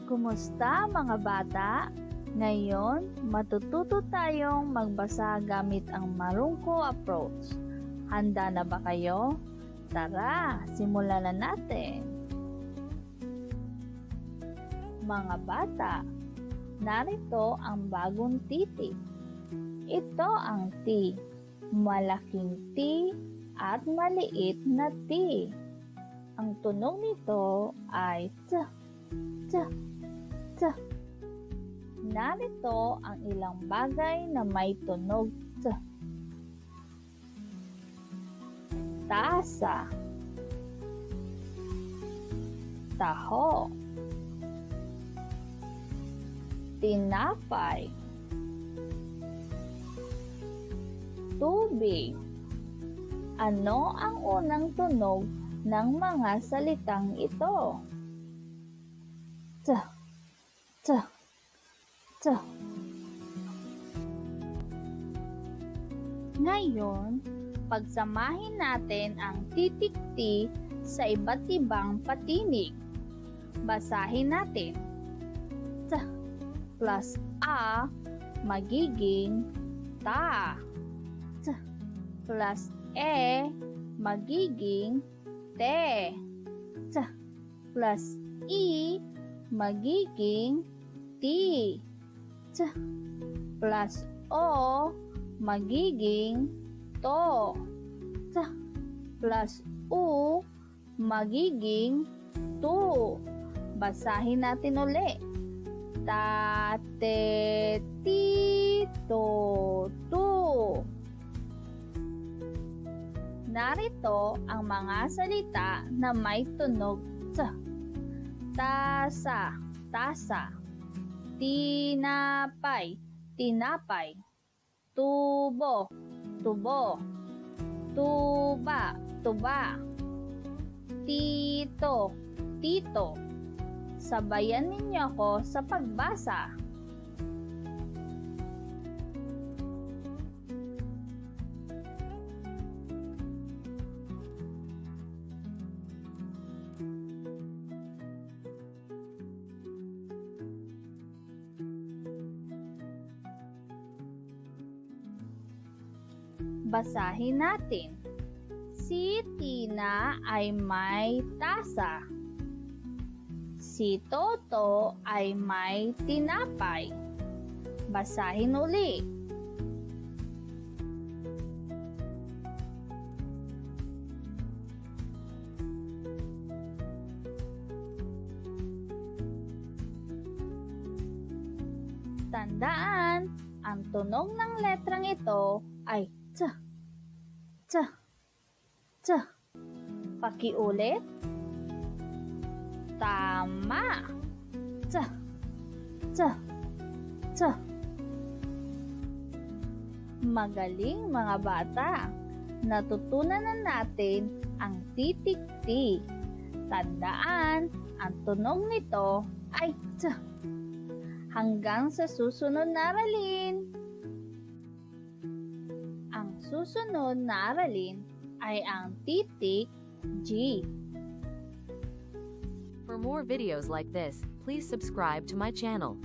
Kumusta mga bata? Ngayon, matututo tayong magbasa gamit ang Marungko approach. Handa na ba kayo? Tara, simulan na natin. Mga bata, narito ang bagong titik. Ito ang T, malaking T at maliit na T. Ang tunog nito ay T, T, T. Narito ang ilang bagay na may tunog T. Tasa, taho, tinapay, tubig. Ano ang unang tunog ng mga salitang ito? T, T, T. Ngayon, pagsamahin natin ang titik T sa iba't ibang patinig. Basahin natin. T plus A magiging ta. T plus E magiging te. T plus I magiging ti. T plus O magiging to. T plus U magiging tu. Basahin natin uli. Tate, ti, to, tu. Narito ang mga salita na may tunog T. Tasa, tasa. Tinapay, tinapay. Tubo, tubo. Tuba, tuba. Tito, tito. Sabayan ninyo ako sa pagbasa. Basahin natin. Si Tina ay may tasa. Si Toto ay may tinapay. Basahin uli. Tandaan, ang tunog ng letrang ito ay T, T, T. Pakiulit. Tama. T, T, T. Magaling mga bata. Natutunan na natin ang titik T. Tandaan, ang tunog nito ay T. Hanggang sa susunod na aralin. Ang susunod na aralin ay ang titik G. For more videos like this, please subscribe to my channel.